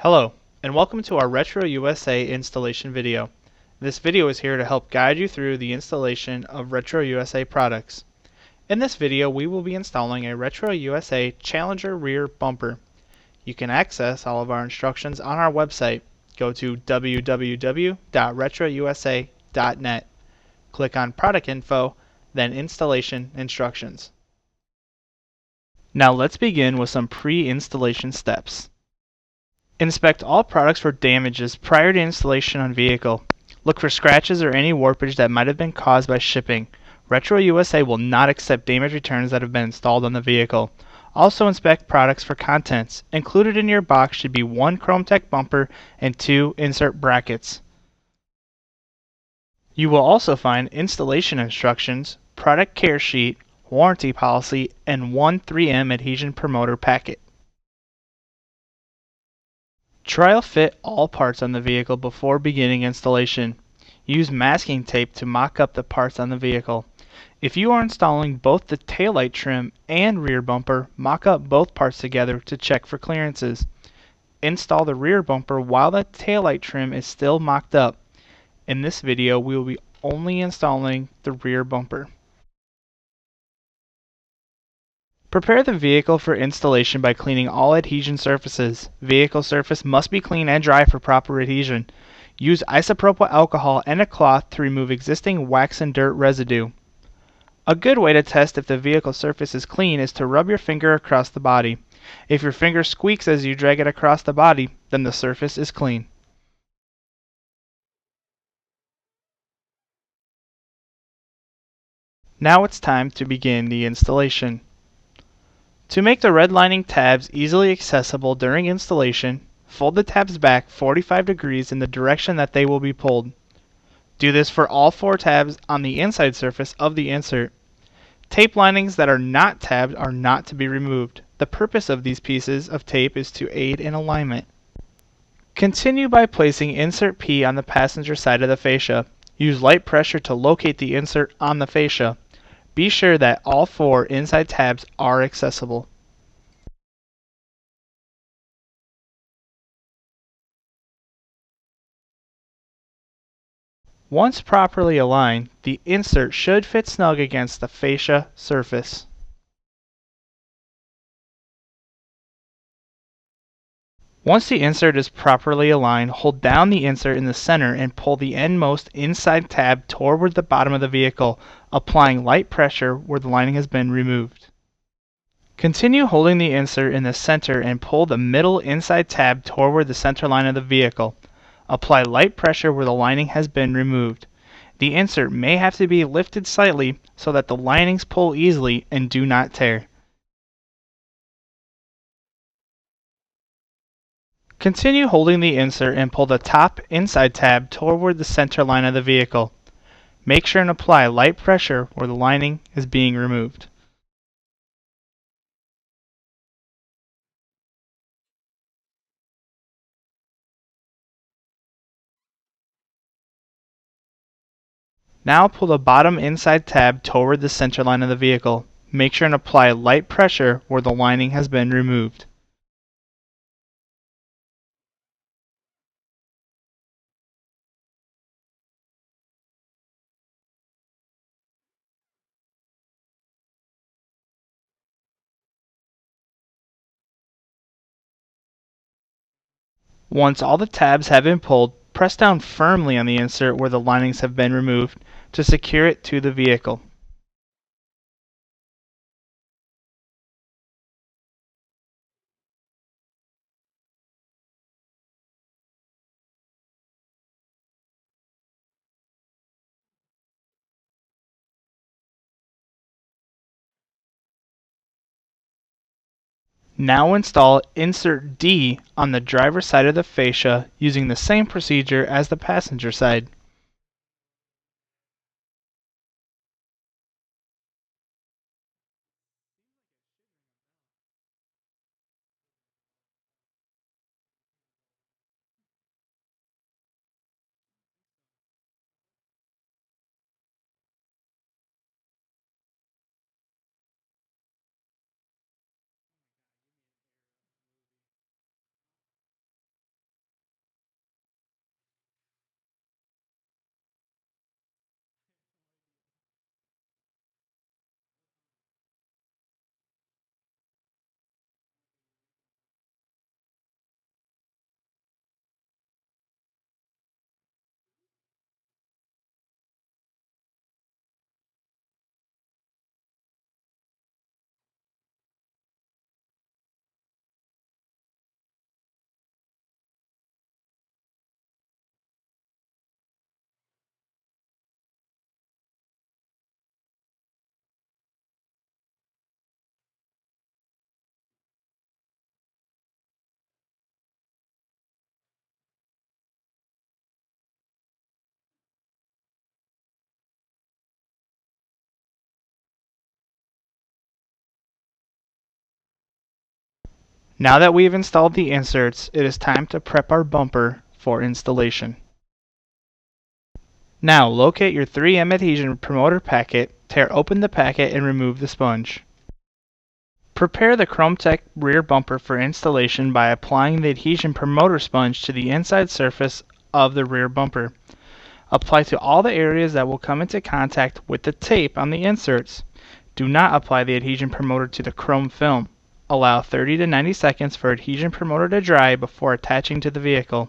Hello, and welcome to our Retro USA installation video. This video is here to help guide you through the installation of Retro USA products. In this video, we will be installing a Retro USA Challenger rear bumper. You can access all of our instructions on our website. Go to www.retrousa.net. Click on Product Info, then Installation Instructions. Now let's begin with some pre-installation steps. Inspect all products for damages prior to installation on vehicle. Look for scratches or any warpage that might have been caused by shipping. Retro USA will not accept damage returns that have been installed on the vehicle. Also inspect products for contents. Included in your box should be 1 ChromeTech bumper and 2 insert brackets. You will also find installation instructions, product care sheet, warranty policy, and 1 3M adhesion promoter packet. Trial fit all parts on the vehicle before beginning installation. Use masking tape to mock up the parts on the vehicle. If you are installing both the taillight trim and rear bumper, mock up both parts together to check for clearances. Install the rear bumper while the taillight trim is still mocked up. In this video, we will be only installing the rear bumper. Prepare the vehicle for installation by cleaning all adhesion surfaces. Vehicle surface must be clean and dry for proper adhesion. Use isopropyl alcohol and a cloth to remove existing wax and dirt residue. A good way to test if the vehicle surface is clean is to rub your finger across the body. If your finger squeaks as you drag it across the body, then the surface is clean. Now it's time to begin the installation. To make the red lining tabs easily accessible during installation, fold the tabs back 45 degrees in the direction that they will be pulled. Do this for all 4 tabs on the inside surface of the insert. Tape linings that are not tabbed are not to be removed. The purpose of these pieces of tape is to aid in alignment. Continue by placing insert P on the passenger side of the fascia. Use light pressure to locate the insert on the fascia. Be sure that all 4 inside tabs are accessible. Once properly aligned, the insert should fit snug against the fascia surface. Once the insert is properly aligned, hold down the insert in the center and pull the endmost inside tab toward the bottom of the vehicle, applying light pressure where the lining has been removed. Continue holding the insert in the center and pull the middle inside tab toward the center line of the vehicle. Apply light pressure where the lining has been removed. The insert may have to be lifted slightly so that the linings pull easily and do not tear. Continue holding the insert and pull the top inside tab toward the center line of the vehicle. Make sure and apply light pressure where the lining is being removed. Now pull the bottom inside tab toward the center line of the vehicle. Make sure and apply light pressure where the lining has been removed. Once all the tabs have been pulled, press down firmly on the insert where the linings have been removed to secure it to the vehicle. Now install insert D on the driver's side of the fascia using the same procedure as the passenger side. Now that we've installed the inserts, it is time to prep our bumper for installation. Now locate your 3M adhesion promoter packet, tear open the packet and remove the sponge. Prepare the ChromeTech rear bumper for installation by applying the adhesion promoter sponge to the inside surface of the rear bumper. Apply to all the areas that will come into contact with the tape on the inserts. Do not apply the adhesion promoter to the chrome film. Allow 30 to 90 seconds for adhesion promoter to dry before attaching to the vehicle.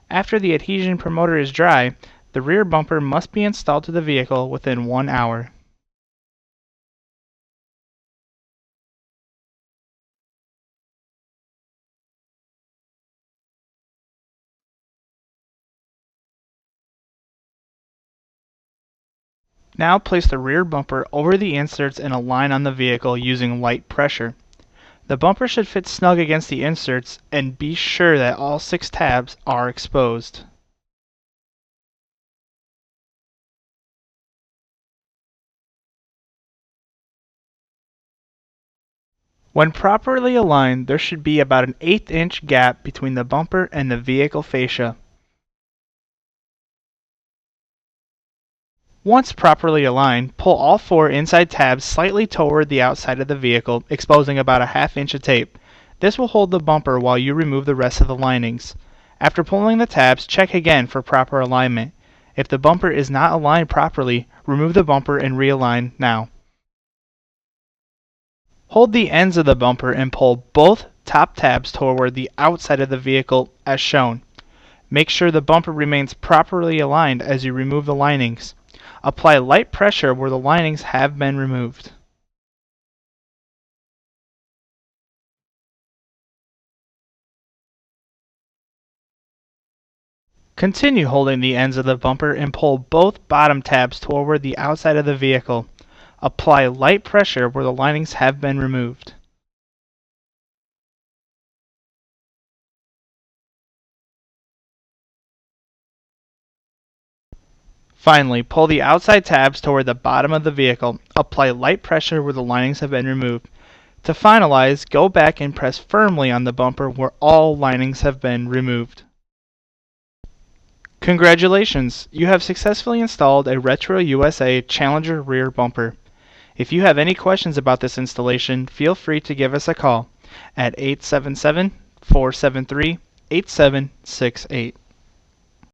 After the adhesion promoter is dry, the rear bumper must be installed to the vehicle within 1 hour. Now place the rear bumper over the inserts and align on the vehicle using light pressure. The bumper should fit snug against the inserts, and be sure that all 6 tabs are exposed. When properly aligned, there should be about an 1/8 inch gap between the bumper and the vehicle fascia. Once properly aligned, pull all 4 inside tabs slightly toward the outside of the vehicle, exposing about a 1/2 inch of tape. This will hold the bumper while you remove the rest of the linings. After pulling the tabs, check again for proper alignment. If the bumper is not aligned properly, remove the bumper and realign now. Hold the ends of the bumper and pull both top tabs toward the outside of the vehicle as shown. Make sure the bumper remains properly aligned as you remove the linings. Apply light pressure where the linings have been removed. Continue holding the ends of the bumper and pull both bottom tabs toward the outside of the vehicle. Apply light pressure where the linings have been removed. Finally, pull the outside tabs toward the bottom of the vehicle. Apply light pressure where the linings have been removed. To finalize, go back and press firmly on the bumper where all linings have been removed. Congratulations! You have successfully installed a Retro USA Challenger rear bumper. If you have any questions about this installation, feel free to give us a call at 877-473-8768.